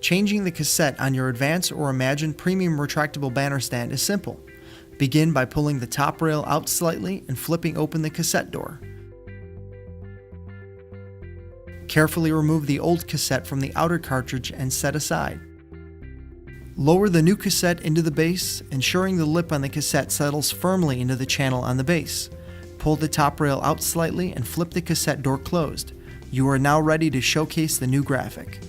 Changing the cassette on your Advance or Imagine premium retractable banner stand is simple. Begin by pulling the top rail out slightly and flipping open the cassette door. Carefully remove the old cassette from the outer cartridge and set aside. Lower the new cassette into the base, ensuring the lip on the cassette settles firmly into the channel on the base. Pull the top rail out slightly and flip the cassette door closed. You are now ready to showcase the new graphic.